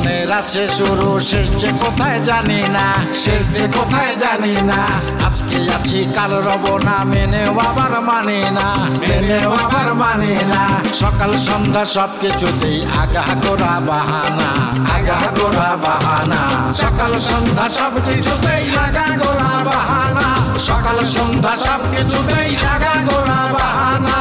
জীবনের আছে শুরু শেষ যে কোথায় জানি না, শেষ যে কোথায় জানি না। আজকে আছি কাল রব না, মেনেও আবার মানি না, মেনেও আবার মানি না। সকাল সন্ধ্যা সবকিছুতেই আগা গোড়া বাহানা, আগা গোড়া বাহানা। সকাল সন্ধ্যা সবকিছুতেই আগা গোড়া বাহানা, সকাল সন্ধ্যা সবকিছুতেই আগা গোড়া বাহানা।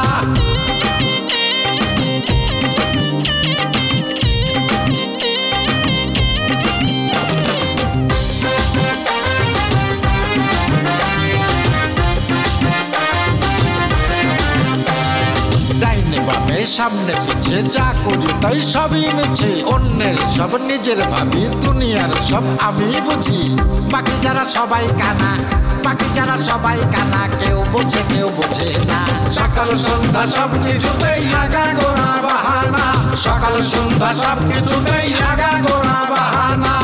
সামনে পিছে যা করি তাই সবই মিছে, অন্যের সব নিজের ভাবি, দুনিয়ার সব আমি বুঝি। বাকি যারা সবাই কানা, বাকি যারা সবাই কানা, কেউ বোঝে কেউ বোঝে না। সকাল সন্ধ্যা সব কিছুতেই আগা গোড়া বাহানা, সকাল সন্ধ্যা সব কিছুতেই আগা গোড়া বাহানা।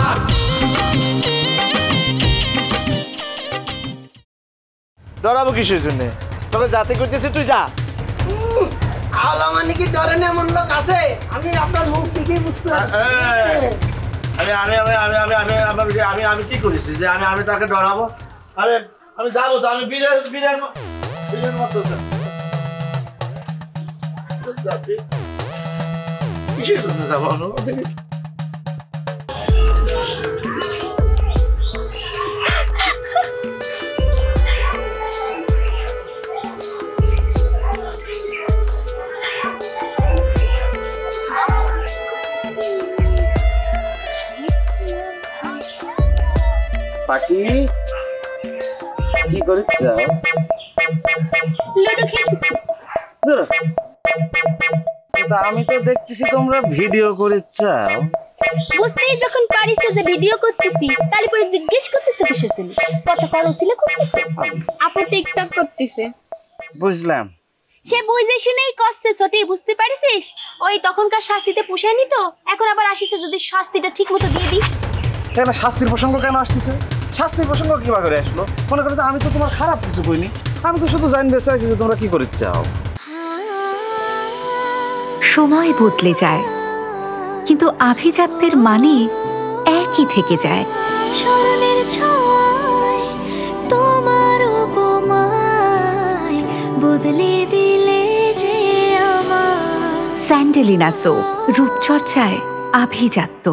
ডরাবো কিসের জন্য? তোকে যাতে করতেছি তুই যা। আওলা মানে কি ডরে না এমন লোক আছে? আমি আপনার মুখ ঠিকই বুঝতে পারছি। আমি কি করেছি যে আমি তাকে ডরাবো? আমি যাবো তো, আমি বীরের মতো কিসের জন্য যাবো? পাখি কি করছ? আমি তো দেখতেছি তোমরা ভিডিও করছ। বুঝতেই যখন পারিস যে ভিডিও করতেছি, তাহলে পরে জিজ্ঞেস করতেছে কিসের জন্য? কত খরচ ছিল করতেছে? আপু টিকটক করতেছে। বুঝলাম। সে বুঝে শুনেই করছে, ছোটই বুঝতে পারিস? ওই তখনকার শাস্তিতে পোষায় নি তো, এখন আবার আসিছে যদি শাস্তিটা ঠিক মতো দিয়ে দিই। কেন শাস্তির প্রসঙ্গ কেন আসতেছে? শাস্তির প্রসঙ্গ কিভাবে করে আসলো? মনে করছে আমি তো তোমার খারাপ কিছু কইনি, আমি তো শুধু জানতে চাইছি যে তোমরা কি করে চাও। সময় বদলে যায়, কিন্তু আভিজাত্যের মানে একই থেকে যায়। স্মরণের ছোঁয়ায় তোমার উপমায় বদলে দিলে যে আমার। স্যান্ডেলিনা সো, রূপচর্চায় আভিজাত্য।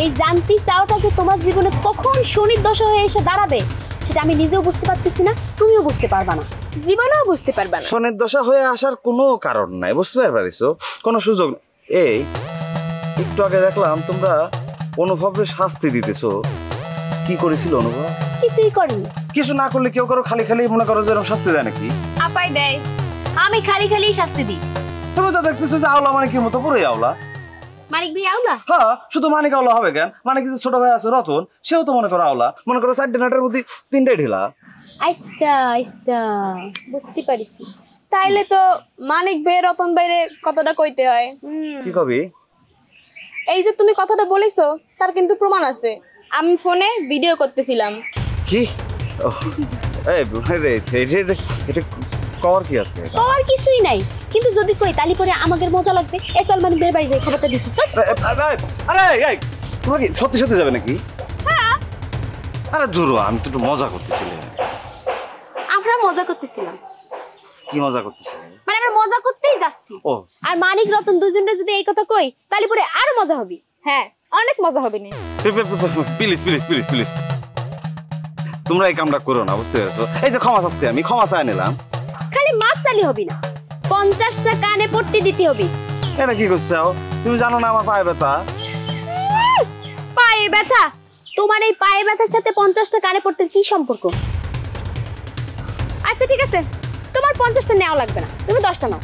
এই জানতি চাওয়াটা যে তোমার জীবনে কখন শনির দশা হয়ে এসে দাঁড়াবে, সেটা আমি নিজেও বুঝতে পারতেছি না, তুমিও বুঝতে পারবা না, জীবনেও বুঝতে পারবা না। শনির দশা হয়ে আসার কোনো কারণ নাই, বুঝতে পারিছো? কোনো সুযোগ। এই একটু আগে দেখলাম তোমরা অনুভবের শাস্তি দিতেছো। কি করেছিল অনুভব? কিছুই করিনি। কিছু না করলে কেউ কারো খালি খালি মনে করো যে এরকম শাস্তি দেয় নাকি? আপাই দেয়, আমি খালি খালি শাস্তি দিই। তুমি তো দেখতেছো যে আওলা মানে কি মতো পুরোই আওলা। মানিক ভাই আওলা? হ্যাঁ, শুধু মানিক আওলা হবে কেন? মানে কি ছোট ভাই আছে রতন, সেও তো মনে করো আওলা। মনে করো 4 নাটের মধ্যে 3টাই ঢিলা। আচ্ছা আচ্ছা, বুঝতে পারিছি। তাইলে তো মানিক ভাই রতন ভাইরে কতটা কইতে হয়। কি কবি? এই যে তুমি কথাটা বলেছো তার কিন্তু প্রমাণ আছে। আমি ফোনে ভিডিও করতেছিলাম। কি? এই রে, এটা কর কি আছে? কর কিছুই নাই, কিন্তু যদি কই তালি পরে আমাদের মজা লাগবে। এ চল মানিক ভাইয়ের বাড়ি যাই, খবরটা দিতে। আরে এই তোমরা কি সত্যি সত্যি যাবে নাকি? হ্যাঁ। আরে দূর, আমি তো একটু মজা করতেছিলাম। আমরা মজা করতেছিলাম? কি মজা করতেছিলে? মানে আমরা মজা করতেই যাচ্ছি। ও, আর মানিক রতন দুজনে যদি এই কথা কই তাহলে পরে আরো মজা হবে। হ্যাঁ, অনেক মজা হবে নি। প্লিজ প্লিজ প্লিজ প্লিজ তোমরা এই কামটা করো না, বুঝতে পেরেছো? এই যে ক্ষমা চাচ্ছি, আমি ক্ষমা চাই নিলাম। খালি মাপ চালি হবি না, 50টা কানে পট্টি দিতে হবে। এটা কি করছো? তুমি জানো না আমার পায়ে ব্যথা। পায়ে ব্যথা? তোমার এই পায়ে ব্যথার সাথে 50টা কানে পট্টির কি সম্পর্ক? আচ্ছা ঠিক আছে, তোমার 50টা নেওয়া লাগবে না, তুমি 10টা নাও।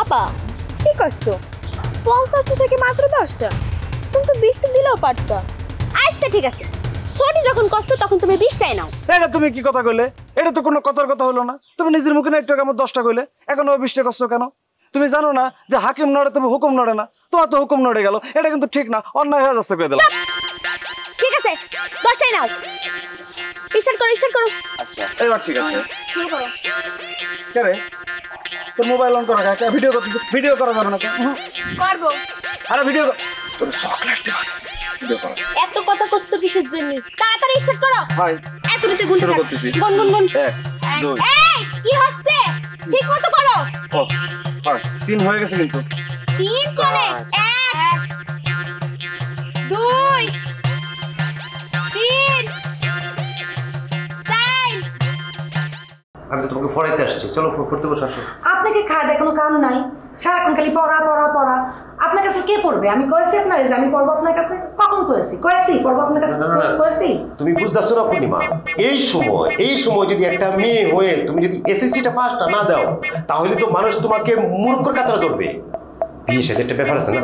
আপা কি করছো? 50টা থেকে মাত্র 10টা, তুমি তো 20টা দিলেও পারতা। আচ্ছা ঠিক আছে, ছোটি যখন করছো তখন তুমি 20টাই নাও। এটা তুমি কি কথা কইলে? এটা তো কোনো কথার কথা হলো না। তুমি নিজের মুখে না একটু আমার 10টা কইলে, এখন 20টা করছো কেন? তুমি জানো না যে হাকিম নড়ে তবে হুকুম নড়ে না? তোমার তো হুকুম নড়ে গেল, এটা কিন্তু ঠিক না, অন্যায় হয়ে যাচ্ছে কই দিলাম। ঠিক আছে, 10টাই নাও। স্টার্ট করো, স্টার্ট করো। আচ্ছা এবার ঠিক আছে, শুরু করো। কে রে তোর মোবাইল অন করা? ভিডিও করতেছিস, ভিডিও করা যাবে না? করবো। আরে ভিডিও তোর চকলেট দেব এত কথা কষ্ট কিসের জন্য তাড়াতাড়ি স্টার্ট করো ভাই এত রাতে গুণ শুরু করতেছি গুণ গুণ গুণ 1 2 এই কি হচ্ছে ঠিক মতো করো ও ভাই 3 হয়ে গেছে কিন্তু 3 চলে 1 2 3 4 আমি তো তোমাকে পড়াইতে আসছি, চলো পড়তে বসে আসো। আপনাকে খায় দেয় কোনো কাম নাই, সারাক্ষণ খালি পড়া পড়া পড়া। আপনার কাছে কে পড়বে? আমি কয়েছি আপনার যে আমি পড়বো আপনার কাছে? কখন কয়েছি পড়বো আপনার কাছে? কয়েছি? তুমি বুঝতেছো না পূর্ণিমা, এই সময় যদি একটা মেয়ে হয়ে তুমি যদি এসএসসিটা ফার্স্টটা না দাও, তাহলে তো মানুষ তোমাকে মূর্খর কাতারে ধরবে। বিয়ে সাথে একটা ব্যাপার আছে না?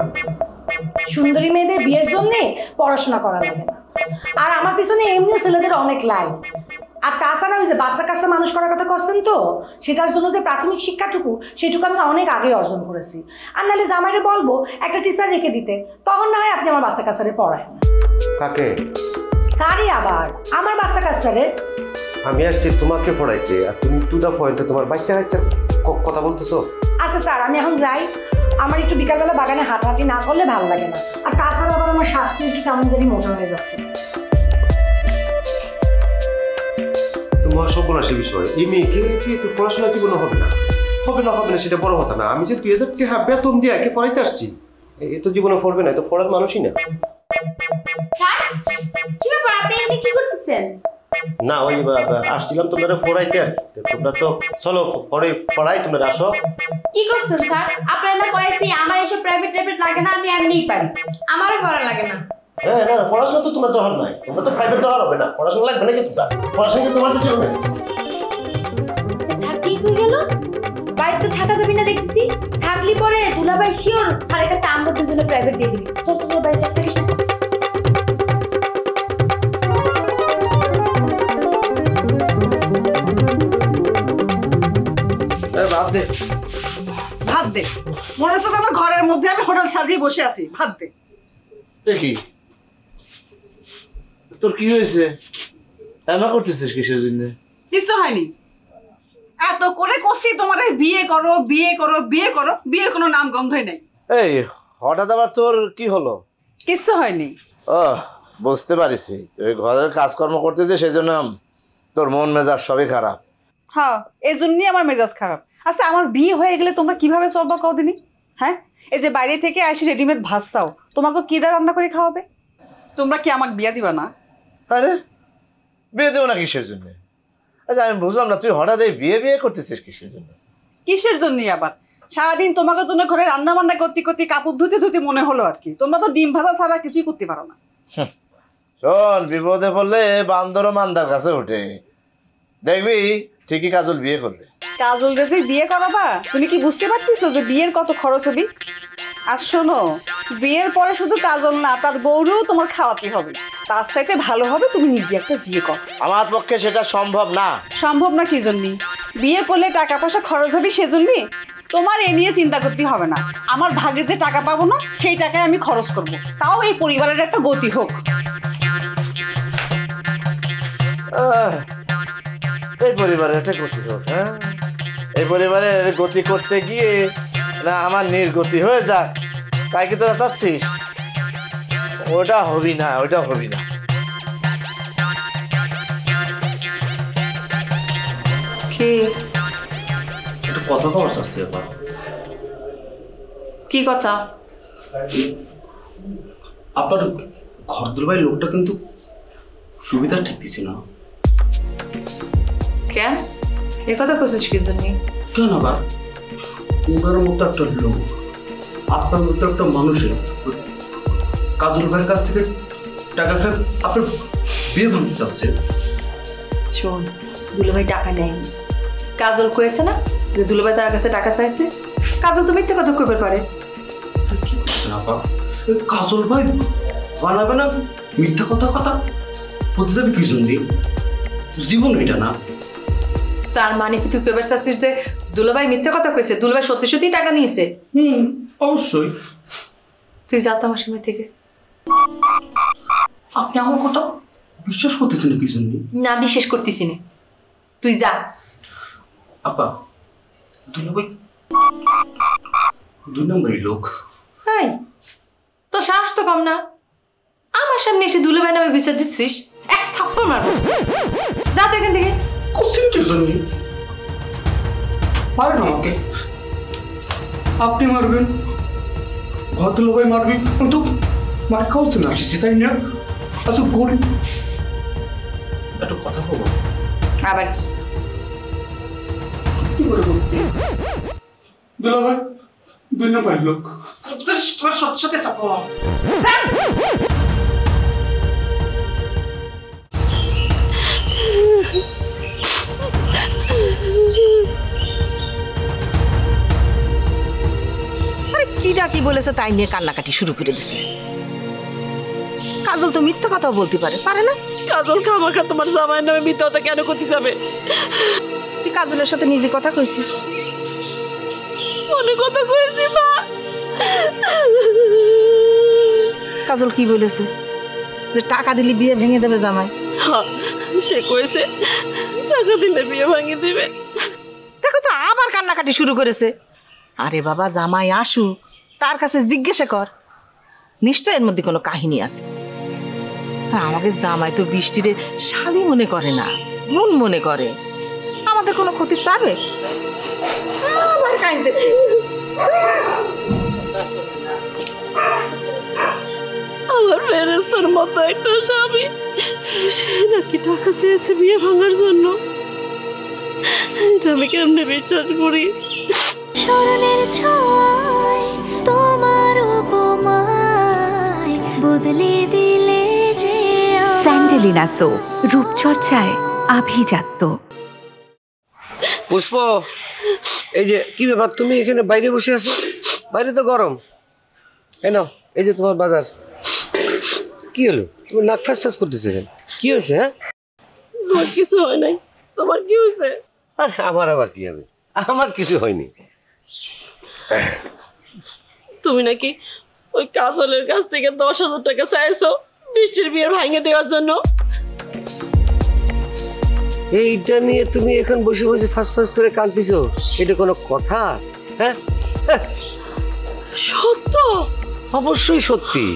সুন্দরী মেয়েদের বিয়ের জন্য পড়াশোনা করা লাগে না, আর আমার পিছনে এমনিও ছেলেদের অনেক লাইন। আর তাছাড়া ওই যে বাচ্চা কাচ্চা মানুষ করার কথা করছেন তো, সেটার জন্য যে প্রাথমিক শিক্ষাটুকু সেটুকু আমি অনেক আগে অর্জন করেছি। আর নাহলে জামাইরে বলবো একটা টিচার রেখে দিতে, তখন না হয় আপনি আমার বাচ্চা কাচ্চারে পড়ায়। কাকে? কারে আবার? আমার বাচ্চা কাচ্চারে। আমি আসছি তোমাকে পড়াইতে, আর তুমি টু দা পয়েন্টে তোমার বাচ্চা কাচ্চার কথা বলতেছো। আচ্ছা স্যার, আমি এখন যাই। আমার একটু বিকালবেলা বাগানে হাঁটাহাঁটি না করলে ভালো লাগে না। আর তাছাড়া আবার আমার স্বাস্থ্য একটু কেমন জানি মোটা হয়ে যাচ্ছে। তোমার সর্বনাশী বিষয়, এই মেয়েকে তো পড়াশোনা জীবনে হবে না সেটা বড় কথা না। আমি যে 2000 টাকা বেতন দিয়ে একে পড়াইতে আসছি, এ তো জীবনে পড়বে না, তো পড়ার মানুষই না। স্যার কি ব্যাপার, আপনি এখানে কি করতেছেন? না ওই আসছিলাম তোমরা পড়াইতে, আর তোমরা তো চলো পড়াই, তোমরা আসো। কি করছেন স্যার? আপনারা না কয়েছি আমার এসব প্রাইভেট লাগে না, আমি এমনিই পারি, আমারও পড়া লাগে না। হ্যাঁ না, পড়াশোনা তো তোমার দরকার নাই, তোমরা তো প্রাইভেট দরকার হবে না, পড়াশোনা লাগবে না কিন্তু পড়াশোনা কিন্তু তোমার তো চলবে। স্যার ঠিক হয়ে গেল, বাড়িতে থাকা যাবে না দেখতেছি, থাকলি পরে দুলাভাই শিওর স্যারের কাছে আমরা দুজনে প্রাইভেট দিয়ে দিবি। তো বাড়িতে একটা কিছু ভাত দে, মনে হচ্ছে আমার ঘরের মধ্যে আমি হোটেল সাজিয়ে বসে আছি। ভাত দে। দেখি তোর কি হয়েছে, এমন করতেছিস কিসের জন্য? কিছু হয়নি, এত করে করছি তোমার বিয়ে করো বিয়ে করো বিয়ে করো, বিয়ের কোনো নাম গন্ধই নেই। এই হঠাৎ আবার তোর কি হলো? কিছু হয়নি। ও বুঝতে পারিছি, তুই ঘরের কাজকর্ম করতেছিস সেজন্য তোর মন মেজাজ সবই খারাপ। হ্যাঁ, এই জন্যই আমার মেজাজ খারাপ। আচ্ছা, আমার বিয়ে হয়ে গেলে তোমরা কিভাবে চলবা কদিনই? হ্যাঁ, এই যে বাইরে থেকে আসি রেডিমেড ভাত চাও, তোমাকে কিরা রান্না করে খাওয়াবে? তোমরা কি আমাকে বিয়ে দিবা না? আরে বিয়ে দেবো না কিসের জন্য? আচ্ছা আমি বুঝলাম না, তুই হঠাৎ এই বিয়ে করতেছিস কিসের জন্য? কিসের জন্যই আবার? সারাদিন তোমাকে জন্য ঘরে রান্না বান্না করতে করতে কাপড় ধুতে মনে হলো আর কি। তোমরা তো ডিম ভাজা ছাড়া কিছুই করতে পারো না। শোন, বিপদে পড়লে বান্দরও মান্দার কাছে ওঠে, দেখবি ঠিকই কাজল বিয়ে করবে। কাজল যে বিয়ে করাবা, তুমি কি বুঝতে পারছিস যে বিয়ের কত খরচ হবে? আর শোনো, বিয়ের পরে শুধু কাজল না, তার বউরেও তোমার খাওয়াতে হবে। তার চাইতে ভালো হবে তুমি নিজে একটা বিয়ে করো। আমার পক্ষে সেটা সম্ভব না। সম্ভব না কি জন্য? বিয়ে করলে টাকা পয়সা খরচ হবে সেজন্যই। তোমার এ নিয়ে চিন্তা করতে হবে না। আমার ভাগে যে টাকা পাবো না, সেই টাকায় আমি খরচ করব, তাও এই পরিবারের একটা গতি হোক। এই পরিবারের একটা গতি হোক। হ্যাঁ, এই পরিবারের গতি করতে গিয়ে না আমার নির্গতি হয়ে যাক, তাই কি তোরা চাচ্ছিস? ওটা হবি না, ওটা হবি না। একটু কথা কওয়া চাচ্ছি এবার। কি কথা? আপনার ঘরদুল ভাই লোকটা কিন্তু সুবিধা ঠিক দিছি না। কেন এ কথা করছিস কি জন্য? কেন আবার? ওনার মতো একটা লোক, আপনার মতো একটা মানুষের কাজল ভাইয়ের কাছ থেকে টাকা খায় আপনার বিয়ে ভাঙতে চাচ্ছে। শোন, দুলাভাই টাকা নেয়নি। কাজল কয়েছে না যে দুলাভাই তার কাছে টাকা চাইছে। কাজল তো মিথ্যে কথা কইতে পারে। কাজল ভাই বানাবে না মিথ্যা কথা বলতে যাবে কি জন্য? জীবন এটা না। তার মানে কি তুই কইবার চাচ্ছিস যে দুলাভাই মিথ্যে কথা কইছে? দুলাভাই সত্যি সত্যি টাকা নিয়েছে? অবশ্যই। তুই যা তো আমার সামনে থেকে। আপনি আমার কথা বিশ্বাস করতেছেন না কি জন্য? না, বিশ্বাস করতেছি না, তুই যা। আপা, দুলাভাই 2 নম্বরই লোক। তাই তো সাহস তো কম না, আমার সামনে এসে দুলাভাই নামে বিচার দিচ্ছিস, এক থাপ্পড় মারবো। যা তো এখান থেকে। কোশ্চেন কি জন্য মারেন আমাকে? আপনি মারবেন, ঘর দুলাভাই মারবি, কিন্তু মার খাওয়াতে না আসছে, তাই না? আচ্ছা করি একটা কথা বলবো। আবার কি? সত্যি করে বলছি দুলাভাই 2 নম্বর লোক। তোমার সত্যি সত্যি চাপো। কিটা কি বলেছে তাই নিয়ে কান্নাকাটি শুরু করে দিছে। কাজল তো মিথ্যা কথাও বলতে পারে না? কাজল খামাখা তোমার জামাইয়ের নামে মিথ্যা কথা কেন করতে যাবে? তুই কাজলের সাথে নিজে কথা কইছিস? অনেক কথা কইছি মা। কাজল কি বলেছে? যে টাকা দিলে বিয়ে ভেঙে দেবে জামাই? সে কইছে টাকা দিলে বিয়ে ভেঙে দিবে। দেখো তো আবার কান্নাকাটি শুরু করেছে। আরে বাবা, জামাই আসু, তার কাছে জিজ্ঞাসা কর, নিশ্চয় এর মধ্যে কোনো কাহিনী আছে। আমাকে জামাই তো বৃষ্টিরে শালি মনে করে না, বোন মনে করে। আমাদের কোনো ক্ষতি চাবে? আবার কাঁদতেছে। আমার ফেরেস্তার মতো একটা স্বামী, সে নাকি টাকা চেয়েছে বিয়ে ভাঙার জন্য। এটা আমি কেমনে বিশ্বাস করি? স্মরণের ছোঁয়ায় তোমার উপমায় বদলে দিলে যে স্যান্ডেলিনা সো, রূপচর্চায় আভিজাত্য। পুষ্প, এই যে কি ব্যাপার, তুমি এখানে বাইরে বসে আছো? বাইরে তো গরম। এই নাও, এই যে তোমার বাজার। কি হলো, তুমি নাক ফাঁস ফাঁস করতেছো কেন? কি হয়েছে? হ্যাঁ, তোমার কিছু হয় নাই, তোমার কি হয়েছে? আমার আবার কি হবে? আমার কিছু হয়নি। তুমি নাকি ওই কাজলের কাছ থেকে 10,000 টাকা চাইছো বৃষ্টির বিয়ে ভাঙে দেওয়ার জন্য। এইটা নিয়ে তুমি এখন বসে বসে ফাঁস ফাঁস করে কাঁদতেছো? এটা কোনো কথা? হ্যাঁ, সত্য? অবশ্যই সত্যি।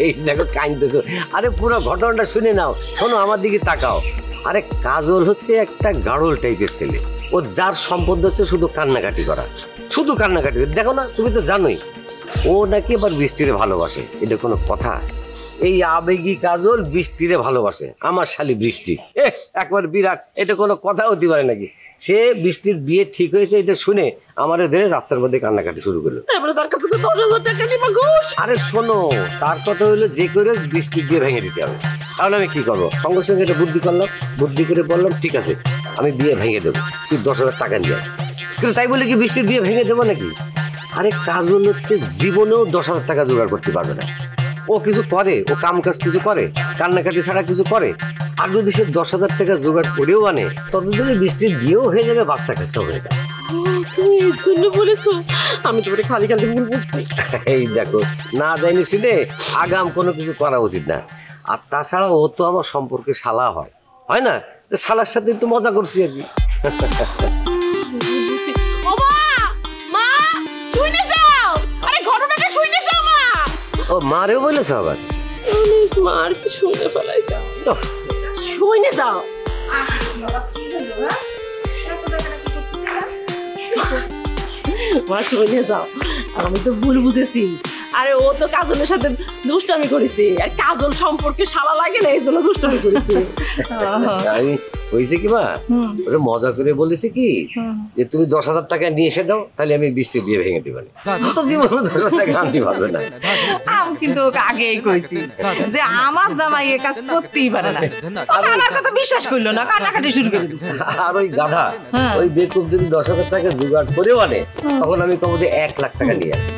এই দেখো কাঁদতেছো। আরে পুরো ঘটনাটা শুনে নাও, শোনো, আমার দিকে তাকাও। আরে কাজল হচ্ছে একটা গাড়ল টাইপের ছেলে। ও যার সম্পদ হচ্ছে শুধু কান্নাকাটি করা, শুধু কান্নাকাটি। দেখো না, তুমি তো জানোই ও নাকি আবার বৃষ্টিরে ভালোবাসে। এটা কোনো কথা? এই আবেগী কাজল বৃষ্টিরে ভালোবাসে, আমার শালি বৃষ্টি। একবার বিরাট, এটা কোনো কথা হতে পারে নাকি? সে বৃষ্টির বিয়ে ঠিক হয়েছে এটা শুনে আমার ধরে রাস্তার মধ্যে কান্নাকাটি শুরু করলো। তার কাছে তো 10,000 টাকা নিবা ঘুষ। আরে শোনো, তার কথা হলো যে করে বৃষ্টির বিয়ে ভেঙে দিতে হবে। তাহলে আমি কি করবো? সঙ্গে সঙ্গে এটা বুদ্ধি করলাম, বুদ্ধি করে বললাম ঠিক আছে আমি বিয়ে ভেঙে দেবো, তুই 10,000 টাকা নিয়ে। কিন্তু তাই বলে কি বৃষ্টির বিয়ে ভেঙে দেবো নাকি? আরে কাজল হচ্ছে জীবনেও 10,000 টাকা জোগাড় করতে পারবে না। ও কিছু করে, ও কাম কাজ কিছু করে, কান্নাকাটি ছাড়া কিছু করে। আর যদি সে 10,000 টাকা জোগাড় করেও আনে, ততদিনে বৃষ্টির বিয়েও হয়ে যাবে, বাচ্চা কাচ্চা হয়ে যাবে। তুমি এই জন্য বলেছো? আমি তোমার খালি খালি ভুল বলছি। এই দেখো, না জানি শুনে আগাম কোনো কিছু করা উচিত না। আর তাছাড়া ও তো আমার সম্পর্কে শালা হয়, হয় না? তো শালার সাথে একটু মজা করছি আর কি। ও মারেও বলেছ আবার? মার কি শুনে ফেলাইছ? শুনে যাও। মা শুনে যাও, আমি তো ভুল বুঝেছি। আরে ও তো কাজলের সাথে দুষ্টামি করেছে, আর কাজল সম্পর্কে শালা লাগে না, এই জন্য দুষ্টামি করেছে। হয়েছে কি মা, ওটা মজা করে বলেছি কি যে তুমি 10,000 টাকা নিয়ে এসে দাও, তাহলে আমি বৃষ্টির বিয়ে ভেঙে দিবা না। তো জীবনে 10,000 টাকা আনতে পারবে না। আমি কিন্তু ওকে আগেই কইছি যে আমার জামাই এ কাজ করতেই পারে না। আমার কথা বিশ্বাস করলো না, কাটাকাটি শুরু করে দিচ্ছে। আর ওই গাধা, ওই বেকুব যদি 10,000 টাকা জোগাড় করেও আনে, তখন আমি কব যে 1 লাখ টাকা নিয়ে আসে।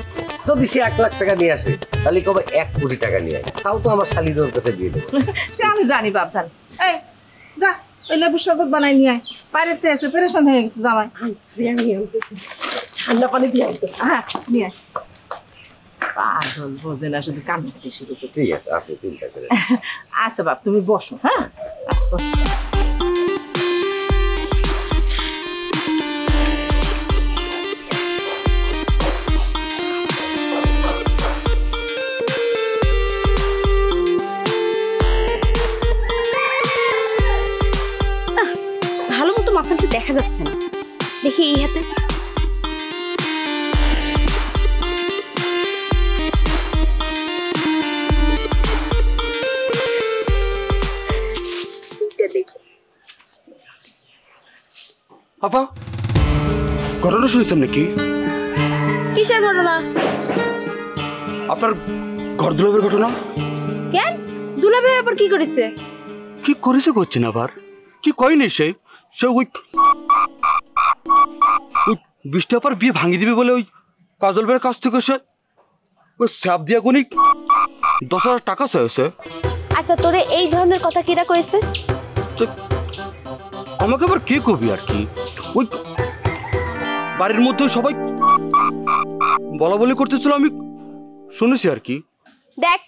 যদি সে 1 লাখ টাকা নিয়ে আসে, তাহলে কবে 1 কোটি টাকা নিয়ে আসে, তাও তো আমার শালিদের কাছে দিয়ে দেবো। সে আমি জানি বাপ, জানি। এই যা, ওই লেবু শরবত বানাই নিয়ে আয়, বাইরেতে এসে পেরেশান হয়ে গেছে জামাই। ঠান্ডা পানি দিয়ে আনতেছি। হ্যাঁ, নিয়ে আয়। পাগল বোঝে না, শুধু কান্নাকাটি শুরু করছে। ঠিক আছে, আপনি চিন্তা করেন। আচ্ছা বাপ, তুমি বসো। হ্যাঁ, দেখা যাচ্ছে না। দেখি এই হাতে। আপা ঘটনা শুনেছেন নাকি? কিসের ঘটনা? আপনার ঘর দুলাভের ঘটনা। কেন দুলাভাই আবার কি করেছে? কি করেছে করছেন আবার? কি কয়নি সে সে ওই বৃষ্টি আপার বিয়ে ভাঙিয়ে দিবে বলে ওই কাজল ভাইয়ের কাছ থেকে সে ওই স্যাপ দিয়া কোনি 10,000 টাকা চাইছে। আচ্ছা তোরে এই ধরনের কথা কিরা কইছে? আমাকে আবার কে কবি আর কি, ওই বাড়ির মধ্যে সবাই বলা বলি করতেছিল, আমি শুনেছি আর কি। দেখ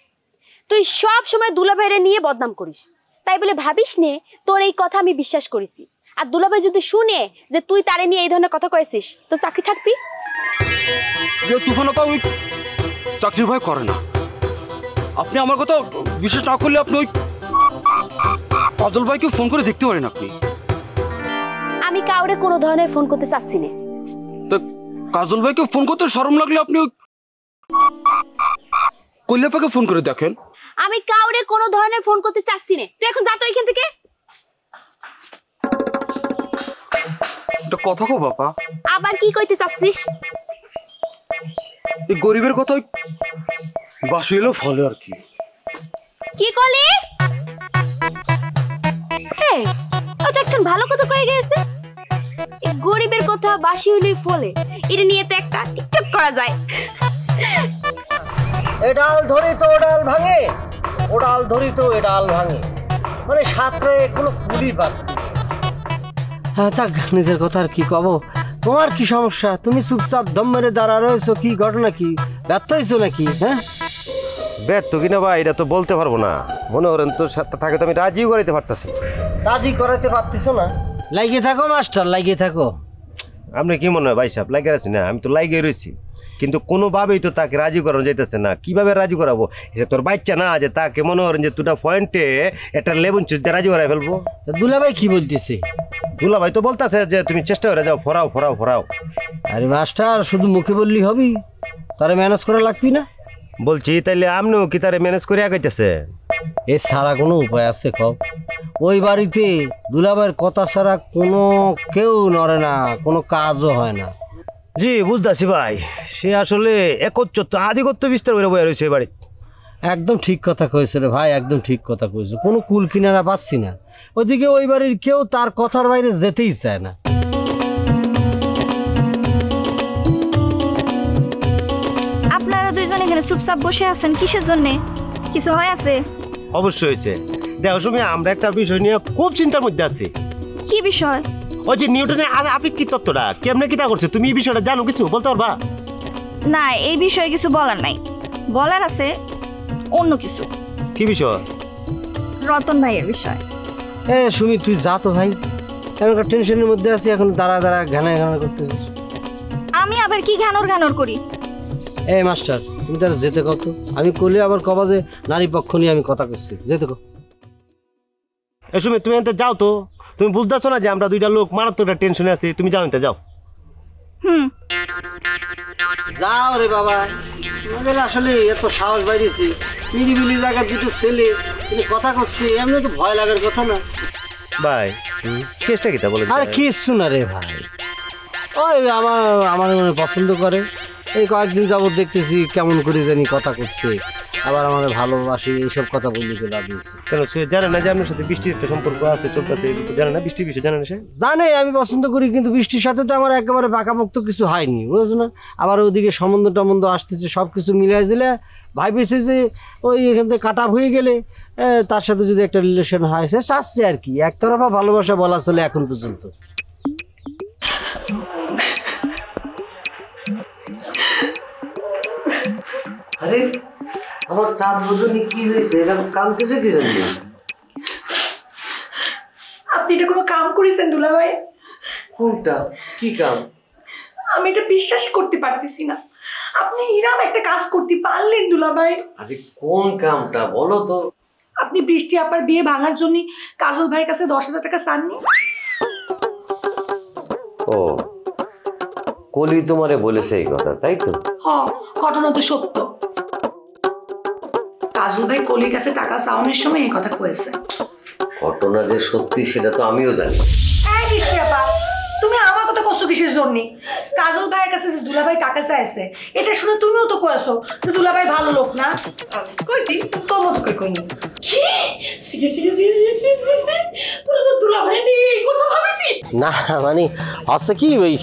তুই সব সময় দুলাভাইরে নিয়ে বদনাম করিস, তাই বলে ভাবিস নে তোর এই কথা আমি বিশ্বাস করেছি। আর দুলাভাই যদি শুনে যে তুই তারে নিয়ে এই ধরনের কথা কইছিস তো চাকরি থাকবি? তুফান আপা ওই চাকরির ভয় করে না। আপনি আমার কথা বিশ্বাস না করলে আপনি ওই কাজল ভাইকে ফোন করে দেখতে পারেন। আপনি আমি কাউরে কোনো ধরনের ফোন করতে চাচ্ছি না। তো কাজল ভাইকে ফোন করতে শরম লাগলে আপনি ওই কল্যাপাকে ফোন করে দেখেন। আমি কাউরে কোনো ধরনের ফোন করতে চাচ্ছি না, তুই এখন যা তো এখান থেকে। এটা কথা কো বাবা, আবার কি কইতে চাচ্ছিস? এই গরিবের কথা বাসু এলো ফলে আর কি। কি কলি? এই ও তো একটু ভালো কথা কয়ে গেছে। এই গরিবের কথা বাসি হইলেই ফলে, এটা নিয়ে তো একটা টিকটক করা যায়। এ ডাল ধরি তো ডাল ভাঙে, ও ডাল ধরি তো এ ডাল ভাঙে, মানে সাঁতরে কোনো কুড়ি পাচ্ছি। হ্যাঁ থাক, নিজের কথা আর কি কব। তোমার কি সমস্যা? তুমি চুপচাপ দম মেরে দাঁড়া রয়েছো, কি ঘটনা? কি ব্যর্থ হয়েছো নাকি? হ্যাঁ ব্যর্থ কিনা ভাই এটা তো বলতে পারবো না, মনে করেন তোর সাথে থাকে তো আমি রাজিও করাইতে পারতেছি। রাজি করাইতে পারতেছো না? লাগিয়ে থাকো মাস্টার, লাগিয়ে থাকো। আপনি কি মনে হয় ভাই সাহেব লাগিয়ে আছি না? আমি তো লাগিয়ে রয়েছি, কিন্তু কোনোভাবেই তো তাকে রাজি করানো যাইতেছে না। কিভাবে রাজি করাবো? এটা তোর বাচ্চা না যে তাকে মনে করেন যে দুটা পয়েন্টে একটা লেবুন চুষ দিয়ে রাজি করাই ফেলবো। দুলাভাই কি বলতেছে? দুলাভাই তো বলতেছে যে তুমি চেষ্টা করে যাও, ফরাও ফরাও ফরাও। আরে মাস্টার শুধু মুখে বললি হবি? তারে ম্যানেজ করা লাগবি না? বলছি তাইলে আপনিও কি তারে ম্যানেজ করে আগাইতেছে? এ ছাড়া কোনো উপায় আছে কও? ওই বাড়িতে দুলাভাইয়ের কথা ছাড়া কোনো কেউ নড়ে না, কোনো কাজও হয় না। জি বুঝতেছি ভাই, সে আসলে একচ্ছত্ব আধিপত্য বিস্তার করে বয়ে রয়েছে বাড়ি। একদম ঠিক কথা কয়েছে রে ভাই, একদম ঠিক কথা কয়েছে। কোনো কুল কিনারা পাচ্ছি না। ওইদিকে ওই বাড়ির কেউ তার কথার বাইরে যেতেই চায় না। আপনারা দুইজন এখানে চুপচাপ বসে আছেন কিসের জন্যে? কিছু হয় আছে? অবশ্যই হয়েছে। দেখো সময় আমরা একটা বিষয় নিয়ে খুব চিন্তার মধ্যে আছি। কি বিষয়? ওই যে নিউটনের আপেক্ষিক তত্ত্বটা কেমনে কিতা করছে, তুমি এই বিষয়টা জানো? কিছু বলতে পারবা? না, এই বিষয়ে কিছু বলার নাই। বলার আছে অন্য কিছু। কি বিষয়? রতন ভাইয়ের বিষয়। সুমি তুই যা তো ভাই, আমি একটা টেনশনের মধ্যে আছি। এখন দাঁড়া দাঁড়া ঘানা ঘানা করতেছিস। আমি আবার কি ঘানর ঘানর করি? মাস্টার তুমি তার যেতে কত? আমি করলে আবার কবা যে নারী পক্ষ নিয়ে আমি কথা করছি। যেতে কো। সুমি তুমি এনতে যাও তো, তুমি বুঝতেছো না যে আমরা দুইটা লোক মারাত্মক একটা টেনশনে আছি? তুমি যাও এনতে যাও। যাও রে বাবা, তোমাদের আসলে এত সাহস বাইরেছি। নিরিবিলি জায়গার দুটো ছেলে কিন্তু কথা করছে, এমনি তো ভয় লাগার কথা না ভাই। কেসটা কিতা বলে? আরে কিছু না রে ভাই, ওই আমার মনে পছন্দ করে। এই কয়েকদিন যাবত দেখতেছি কেমন করে জানি কথা করছে, আবার আমাদের ভালোবাসি এইসব কথা বললি তো লাগিয়েছে। কেন সে জানে না যে আপনার সাথে বৃষ্টির একটা সম্পর্ক আছে, চলতেছে? জানে না বৃষ্টির বিষয়? জানে না? সে জানে আমি পছন্দ করি, কিন্তু বৃষ্টির সাথে তো আমার একেবারে পাকাপোক্ত কিছু হয়নি, বুঝছো না? আবার ওইদিকে সম্বন্ধ টম্বন্ধ আসতেছে, সব কিছু মিলাই দিলে ভাইবেছে যে ওই এখান থেকে কাট আপ হয়ে গেলে তার সাথে যদি একটা রিলেশন হয়, সে চাচ্ছে আর কি। একতরফা ভালোবাসা বলা চলে এখন পর্যন্ত। আরে আমার চাঁদ বদনি কি হয়েছে? এটা কাঁদতেছে কি জন্য? আপনি এটা কোনো কাম করেছেন দুলাভাই? কোনটা? কি কাম? আমি এটা বিশ্বাসই করতে পারতেছি না। আপনি এরকম একটা কাজ করতে পারলেন দুলাভাই? আরে কোন কামটা বলো তো? আপনি বৃষ্টি আপার বিয়ে ভাঙার জন্য কাজল ভাইয়ের কাছে 10,000 টাকা চাননি? ও কলি তোমারে বলেছে এই কথা, তাই তো? হ্যাঁ, ঘটনা তো সত্য। কাজল ভাই কলির কাছে টাকা চাওয়ানোর সময় এই কথা কয়েছে। ঘটনা যে সত্যি সেটা তো আমিও জানি। এই বৃষ্টি আপা, তুমি আমার কথা কষ্ট কিসের জন্য? কাজল ভাইয়ের কাছে যে দুলাভাই টাকা চাইছে এটা শুনে তুমিও তো কয়েছো যে দুলাভাই ভালো লোক না। কইছি তোর মতো করে কইনি। কি তোরা তো দুলাভাই নিয়ে এই কথা ভাবিছিস? না মানে আছে কি ওই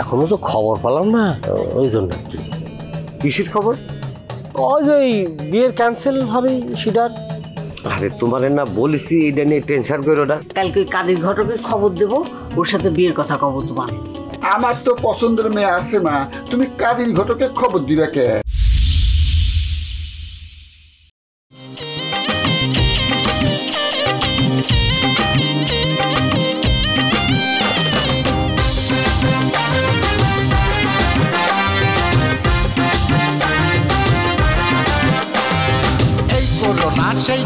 এখনো তো খবর পেলাম না, ওই জন্য। কিসের খবর? ওই যে বিয়ের ক্যান্সেল হবে সেটার। আরে তোমারে না বলেছি এটা নিয়ে টেনশন করো না। কালকে কাদের ঘটকের খবর দেব, ওর সাথে বিয়ের কথা কব তোমার। আমার তো পছন্দের মেয়ে আছে মা, তুমি কাদের ঘটকের খবর দিবে কে? এই করোনা সেই